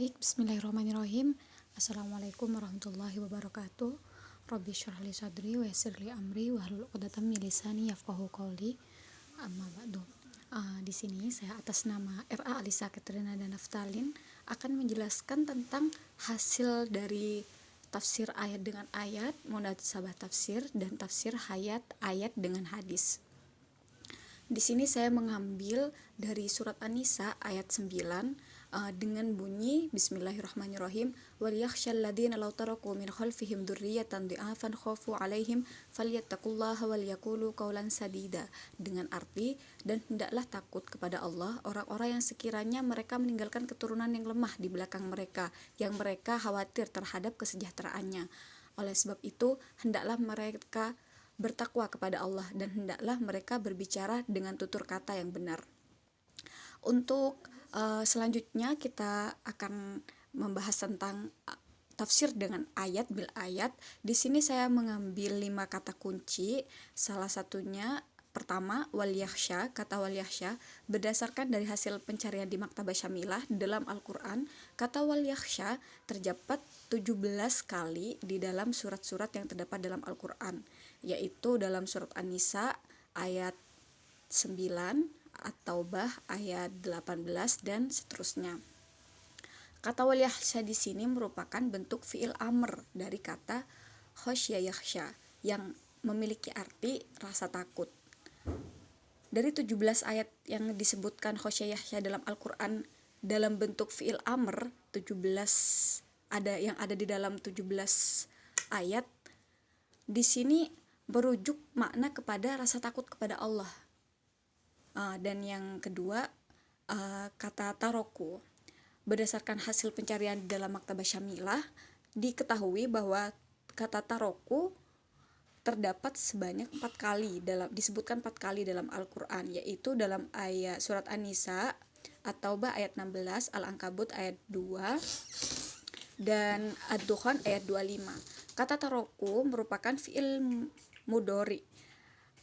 Baik, bismillahirrahmanirrahim. Assalamualaikum warahmatullahi wabarakatuh. Rabbi syrah li sadri wa yassir li amri wahlul 'uqdatam min lisani yafqahu qawli. Amma ba'du. Di sini saya atas nama R.A. Alisa Katrina dan Naftalin akan menjelaskan tentang hasil dari tafsir ayat dengan ayat, munasabah tafsir, dan tafsir ayat dengan hadis. Di sini saya mengambil dari surat An-Nisa ayat 9 dengan bunyi Bismillahirrahmanirrahim, wal yakhshal ladzina law taraku min khalfihim dzurriyyatan dhi'afan khafu 'alaihim falyattaqullaha wal yaqulu qawlan sadida, dengan arti, dan hendaklah takut kepada Allah orang-orang yang sekiranya mereka meninggalkan keturunan yang lemah di belakang mereka, yang mereka khawatir terhadap kesejahteraannya. Oleh sebab itu hendaklah mereka bertakwa kepada Allah dan hendaklah mereka berbicara dengan tutur kata yang benar. Untuk selanjutnya kita akan membahas tentang tafsir dengan ayat bil ayat. Di sini saya mengambil 5 kata kunci. Salah satunya pertama wal yakhsha. Kata wal yakhsha berdasarkan dari hasil pencarian di Maktabah Syamilah dalam Al-Qur'an, kata wal yakhsha terdapat 17 kali di dalam surat-surat yang terdapat dalam Al-Qur'an, yaitu dalam surat An-Nisa ayat 9, At-Taubah ayat 18 dan seterusnya. Kata wal yakhsha di sini merupakan bentuk fi'il amr dari kata khasya yakhsha yang memiliki arti rasa takut. Dari 17 ayat yang disebutkan khasya yakhsha dalam Al-Qur'an dalam bentuk fi'il amr, 17 yang ada di dalam 17 ayat di sini merujuk makna kepada rasa takut kepada Allah. Dan yang kedua, kata taroku. Berdasarkan hasil pencarian di dalam Maktabah Syamilah, diketahui bahwa kata taroku terdapat sebanyak 4 kali disebutkan 4 kali dalam Al-Qur'an, yaitu dalam ayat surat An-Nisa, At-Taubah ayat 16, Al-Ankabut ayat 2, dan Ad-Dukhan ayat 25. Kata taroku merupakan fi'il mudhari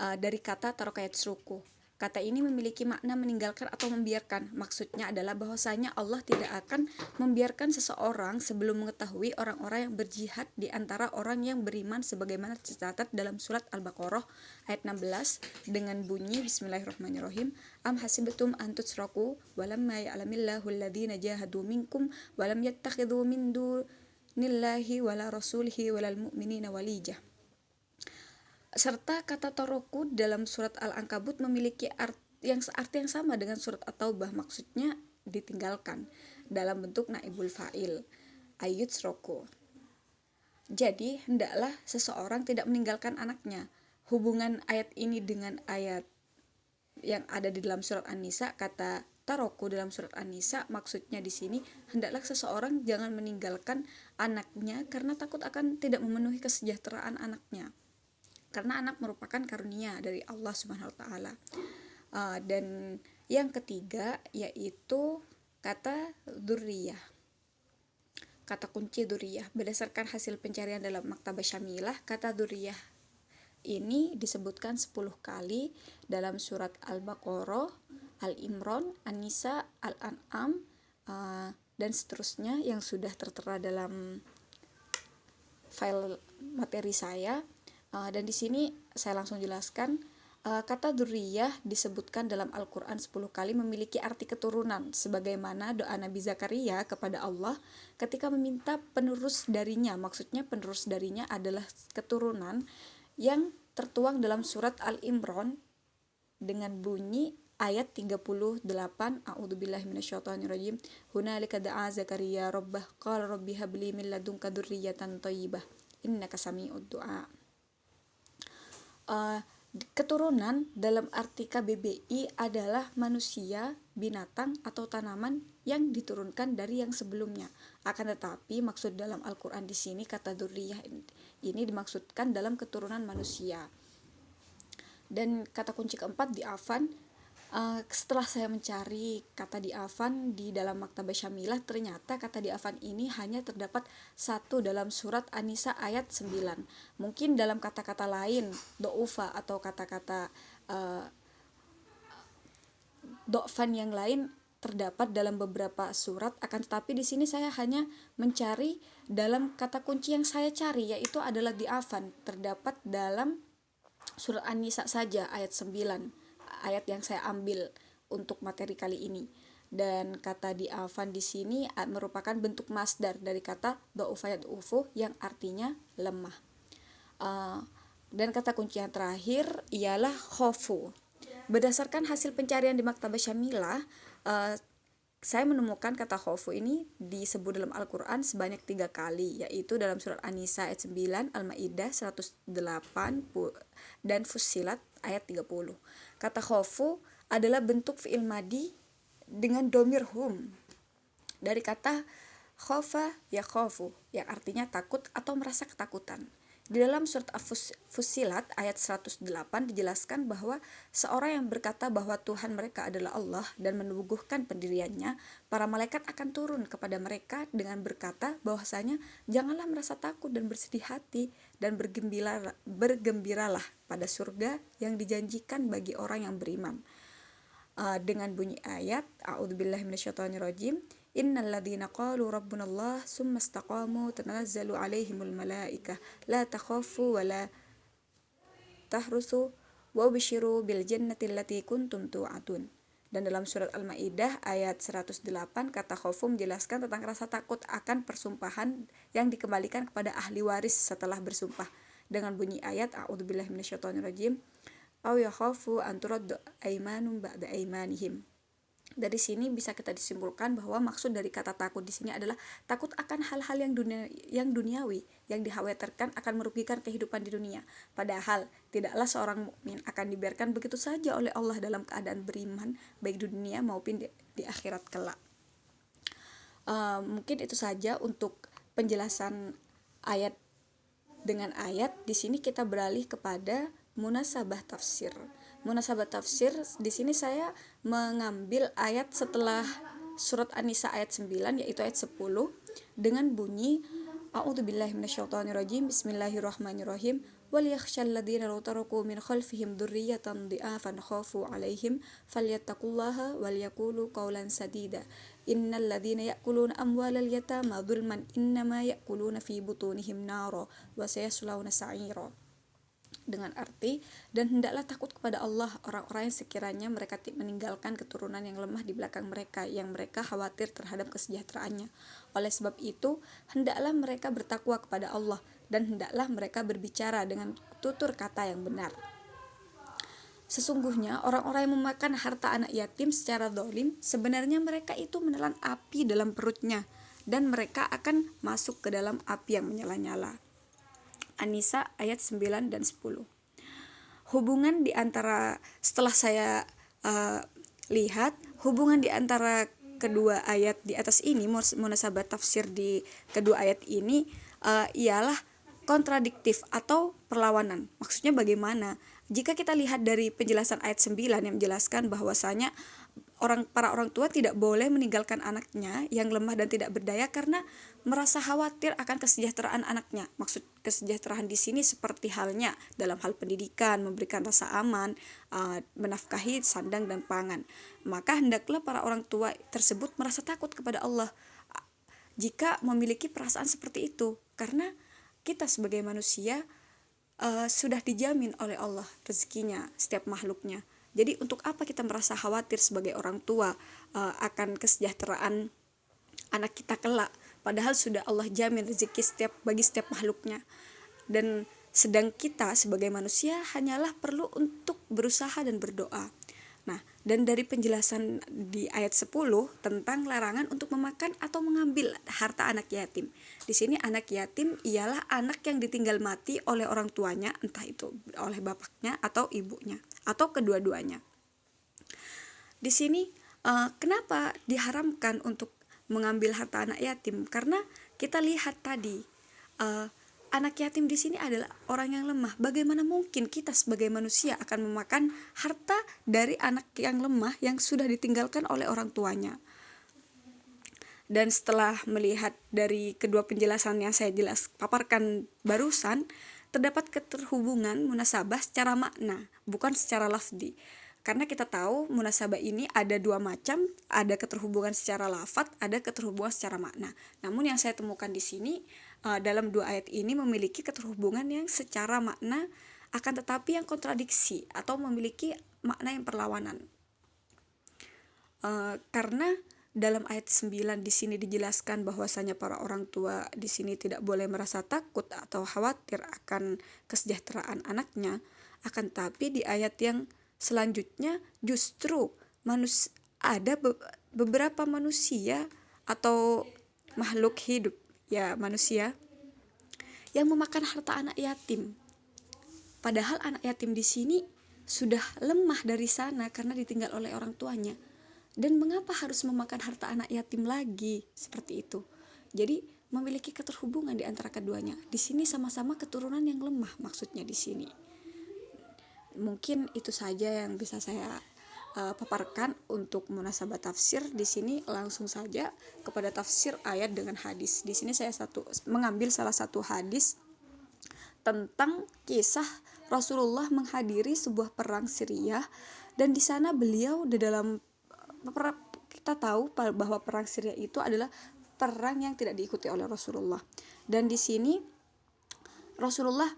dari kata taraka yatsruku. Kata ini memiliki makna meninggalkan atau membiarkan. Maksudnya adalah bahwasanya Allah tidak akan membiarkan seseorang sebelum mengetahui orang-orang yang berjihad di antara orang yang beriman, sebagaimana tercatat dalam surat Al-Baqarah ayat 16 dengan bunyi Bismillahirrahmanirrahim, am hasibtum an tutsraku walamma ya'lamillahu alladhina jahadu minkum walam yattakhidhu min dunillahi wala rasulihi walal mu'minina walijah. Serta kata taroku dalam surat Al-Ankabut memiliki arti yang sama dengan surat At-Taubah, maksudnya ditinggalkan, dalam bentuk naibul fa'il ayyutsroku. Jadi hendaklah seseorang tidak meninggalkan anaknya. Hubungan ayat ini dengan ayat yang ada di dalam surat An-Nisa, kata taroku dalam surat An-Nisa maksudnya di sini hendaklah seseorang jangan meninggalkan anaknya karena takut akan tidak memenuhi kesejahteraan anaknya, karena anak merupakan karunia dari Allah Subhanahu wa taala. Dan yang ketiga yaitu kata dzurriyah. Kata kunci dzurriyah berdasarkan hasil pencarian dalam Maktabah Syamilah, kata dzurriyah ini disebutkan 10 kali dalam surat Al-Baqarah, Al-Imran, An-Nisa, Al-An'am, dan seterusnya yang sudah tertera dalam file materi saya. Dan di sini saya langsung jelaskan, kata dzurriyah disebutkan dalam Al-Qur'an 10 kali memiliki arti keturunan, sebagaimana doa Nabi Zakaria kepada Allah ketika meminta penerus darinya. Maksudnya penerus darinya adalah keturunan yang tertuang dalam surat Al-Imran dengan bunyi ayat 38, a'udzubillahi minasyaitonirrajim, hunalika da'a Zakaria rabbah qala rabbi habli min ladunka dzurriyyatan thayyibah innaka sami'ud du'a. Keturunan dalam arti KBBI adalah manusia, binatang, atau tanaman yang diturunkan dari yang sebelumnya. Akan tetapi maksud dalam Al-Qur'an di sini kata dzurriyah ini dimaksudkan dalam keturunan manusia. Dan kata kunci keempat di'afan. Setelah saya mencari kata di'afan di dalam Maktabah Syamilah, ternyata kata di'afan ini hanya terdapat satu dalam surat An-Nisa ayat 9. Mungkin dalam kata-kata lain, do'ufa atau kata-kata do'fan yang lain terdapat dalam beberapa surat, akan tetapi di sini saya hanya mencari dalam kata kunci yang saya cari, yaitu adalah di'afan, terdapat dalam surat An-Nisa saja ayat 9, ayat yang saya ambil untuk materi kali ini. Dan kata di'afan di sini merupakan bentuk masdar dari kata dha'ufa yad'ufu yang artinya lemah. Dan kata kunci yang terakhir ialah khofu. Berdasarkan hasil pencarian di Maktabah Syamilah, saya menemukan kata khofu ini disebut dalam Al-Quran sebanyak 3 kali, yaitu dalam surat An-Nisa ayat 9, Al-Ma'idah 108, dan Fussilat ayat 30. Kata khofu adalah bentuk fi'il madi dengan domir hum, dari kata khofa ya khofu, yang artinya takut atau merasa ketakutan. Di dalam surat Fussilat ayat 108 dijelaskan bahwa seorang yang berkata bahwa Tuhan mereka adalah Allah dan meneguhkan pendiriannya, para malaikat akan turun kepada mereka dengan berkata bahwasanya janganlah merasa takut dan bersedih hati, dan bergembiralah pada surga yang dijanjikan bagi orang yang beriman. Dengan bunyi ayat A'udzubillahi minasyaitonirrajim, Innal ladzina qalu rabbunallah summa istaqamu tanazzalu alaihimul malaikah la takhafu wa la tahrusu wa basyiru bil jannati allati kuntum tu'adun. Dan dalam surat Al-Maidah ayat 108, kata khaufu menjelaskan tentang rasa takut akan persumpahan yang dikembalikan kepada ahli waris setelah bersumpah, dengan bunyi ayat A'udzubillahi minasyaitonirrajim aw yakhafu an turaddu aymanum ba'da aymanihim. Dari sini bisa kita disimpulkan bahwa maksud dari kata takut di sini adalah takut akan hal-hal yang duniawi, yang dikhawatirkan akan merugikan kehidupan di dunia. Padahal tidaklah seorang mukmin akan dibiarkan begitu saja oleh Allah dalam keadaan beriman, baik di dunia maupun di akhirat kelak. Mungkin itu saja untuk penjelasan ayat dengan ayat. Di sini kita beralih kepada munasabah tafsir. Munasabah tafsir di sini saya mengambil ayat setelah surat An-Nisa ayat 9, yaitu ayat 10, dengan bunyi A'udzubillahi minasyaitonirrajim, Bismillahirrahmanirrahim, wal yakhshal ladzina law taraku min khalfihim dzurriyyatan dhi'afan khafu 'alaihim falyattaqullaha wal yaqulu qawlan sadida innal ladzina ya'kuluna amwalal yatama dzulman innama ya'kuluna fi butunihim nara wa sayaslawna sa'ira. Dengan arti, dan hendaklah takut kepada Allah orang-orang yang sekiranya mereka meninggalkan keturunan yang lemah di belakang mereka, yang mereka khawatir terhadap kesejahteraannya. Oleh sebab itu, hendaklah mereka bertakwa kepada Allah, dan hendaklah mereka berbicara dengan tutur kata yang benar. Sesungguhnya orang-orang yang memakan harta anak yatim secara zalim, sebenarnya mereka itu menelan api dalam perutnya, dan mereka akan masuk ke dalam api yang menyala-nyala. An-Nisa ayat 9 dan 10. Hubungan di antara, setelah saya lihat hubungan di antara kedua ayat di atas ini, munasabah tafsir di kedua ayat ini ialah kontradiktif atau perlawanan. Maksudnya bagaimana? Jika kita lihat dari penjelasan ayat 9 yang menjelaskan bahwasanya para orang tua tidak boleh meninggalkan anaknya yang lemah dan tidak berdaya karena merasa khawatir akan kesejahteraan anaknya. Maksud kesejahteraan di sini seperti halnya dalam hal pendidikan, memberikan rasa aman, menafkahi sandang dan pangan. Maka hendaklah para orang tua tersebut merasa takut kepada Allah jika memiliki perasaan seperti itu, karena kita sebagai manusia sudah dijamin oleh Allah rezekinya setiap makhluknya. Jadi untuk apa kita merasa khawatir sebagai orang tua akan kesejahteraan anak kita kelak, padahal sudah Allah jamin rezeki bagi setiap makhluknya. Dan sedang kita sebagai manusia hanyalah perlu untuk berusaha dan berdoa. Nah, dan dari penjelasan di ayat 10 tentang larangan untuk memakan atau mengambil harta anak yatim. Di sini anak yatim ialah anak yang ditinggal mati oleh orang tuanya, entah itu oleh bapaknya atau ibunya atau kedua-duanya. Di sini kenapa diharamkan untuk mengambil harta anak yatim? Karena kita lihat tadi anak yatim di sini adalah orang yang lemah. Bagaimana mungkin kita sebagai manusia akan memakan harta dari anak yang lemah yang sudah ditinggalkan oleh orang tuanya? Dan setelah melihat dari kedua penjelasan yang saya paparkan barusan, terdapat keterhubungan munasabah secara makna, bukan secara lafzi. karena kita tahu munasabah ini ada dua macam, ada keterhubungan secara lafadz, ada keterhubungan secara makna. Namun yang saya temukan di sini dalam dua ayat ini memiliki keterhubungan yang secara makna, akan tetapi yang kontradiksi atau memiliki makna yang perlawanan. Karena dalam ayat 9 di sini dijelaskan bahwasanya para orang tua di sini tidak boleh merasa takut atau khawatir akan kesejahteraan anaknya, akan tetapi di ayat yang selanjutnya justru ada beberapa manusia atau makhluk hidup, ya manusia, yang memakan harta anak yatim. Padahal anak yatim di sini sudah lemah dari sana karena ditinggal oleh orang tuanya. Dan mengapa harus memakan harta anak yatim lagi? Seperti itu. Jadi memiliki keterhubungan di antara keduanya. Di sini sama-sama keturunan yang lemah maksudnya di sini. Mungkin itu saja yang bisa saya paparkan untuk munasabah tafsir. Di sini langsung saja kepada tafsir ayat dengan hadis. Di sini saya mengambil salah satu hadis tentang kisah Rasulullah menghadiri sebuah perang Syria, dan di sana beliau di dalam kita tahu bahwa perang Syria itu adalah perang yang tidak diikuti oleh Rasulullah. Dan di sini Rasulullah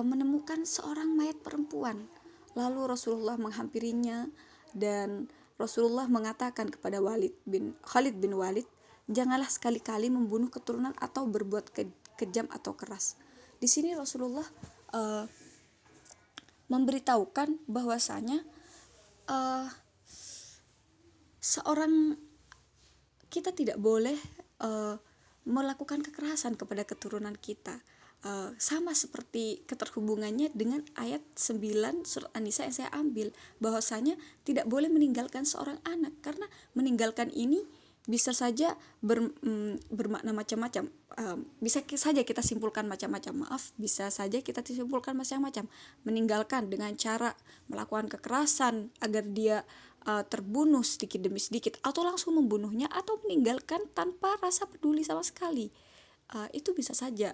menemukan seorang mayat perempuan. Lalu Rasulullah menghampirinya dan Rasulullah mengatakan kepada Khalid bin Walid, janganlah sekali-kali membunuh keturunan atau berbuat kejam atau keras. Di sini Rasulullah memberitahukan bahwasanya kita tidak boleh melakukan kekerasan kepada keturunan kita. Sama seperti keterhubungannya dengan ayat 9 surat An-Nisa yang saya ambil, bahwasanya tidak boleh meninggalkan seorang anak, karena meninggalkan ini bisa saja bermakna macam-macam. Bisa saja kita simpulkan macam-macam. Bisa saja kita simpulkan macam-macam. Meninggalkan dengan cara melakukan kekerasan agar dia terbunuh sedikit demi sedikit, atau langsung membunuhnya, atau meninggalkan tanpa rasa peduli sama sekali. Itu bisa saja.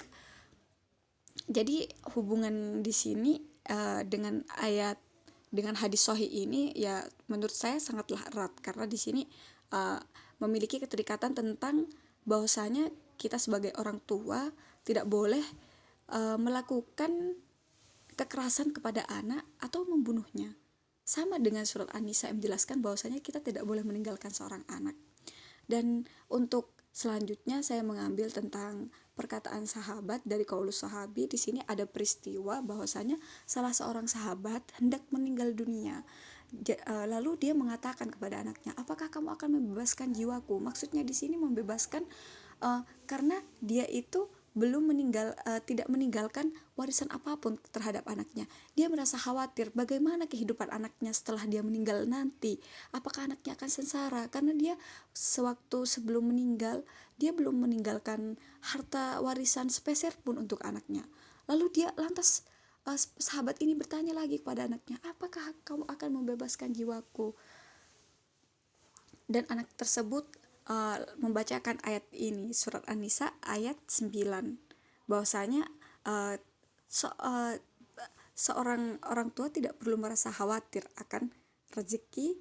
Jadi hubungan di sini dengan hadis sahih ini ya menurut saya sangatlah erat, karena di sini memiliki keterikatan tentang bahwasanya kita sebagai orang tua tidak boleh melakukan kekerasan kepada anak atau membunuhnya. Sama dengan surat An-Nisa yang menjelaskan bahwasanya kita tidak boleh meninggalkan seorang anak. Dan untuk selanjutnya saya mengambil tentang perkataan sahabat dari Qaulus Sahabi. Di sini ada peristiwa bahwasanya salah seorang sahabat hendak meninggal dunia. Lalu dia mengatakan kepada anaknya, apakah kamu akan membebaskan jiwaku? Maksudnya di sini membebaskan karena dia itu tidak meninggalkan warisan apapun terhadap anaknya. Dia merasa khawatir bagaimana kehidupan anaknya setelah dia meninggal nanti. Apakah anaknya akan sengsara? Karena dia sewaktu sebelum meninggal, dia belum meninggalkan harta warisan sepeser pun untuk anaknya. Lalu lantas sahabat ini bertanya lagi kepada anaknya, apakah kamu akan membebaskan jiwaku? Dan anak tersebut membacakan ayat ini, surat An-Nisa ayat 9, bahwasanya seorang orang tua tidak perlu merasa khawatir akan rezeki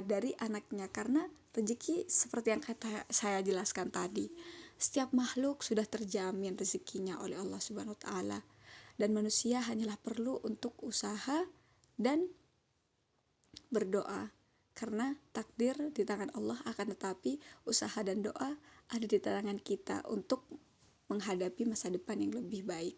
dari anaknya, karena rezeki seperti yang saya jelaskan tadi, setiap makhluk sudah terjamin rezekinya oleh Allah Subhanahu wa taala, dan manusia hanyalah perlu untuk usaha dan berdoa. Karena takdir di tangan Allah, akan tetapi usaha dan doa ada di tangan kita untuk menghadapi masa depan yang lebih baik.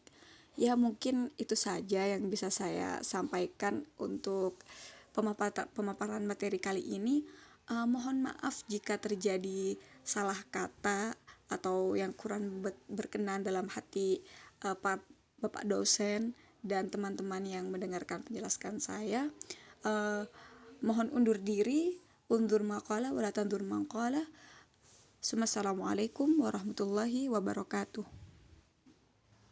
Ya mungkin itu saja yang bisa saya sampaikan untuk pemaparan materi kali ini. Mohon maaf jika terjadi salah kata atau yang kurang berkenan dalam hati Bapak dosen dan teman-teman yang mendengarkan penjelasan saya. Mohon undur diri, undur maqala wala tandur maqala. Assalamualaikum warahmatullahi wabarakatuh.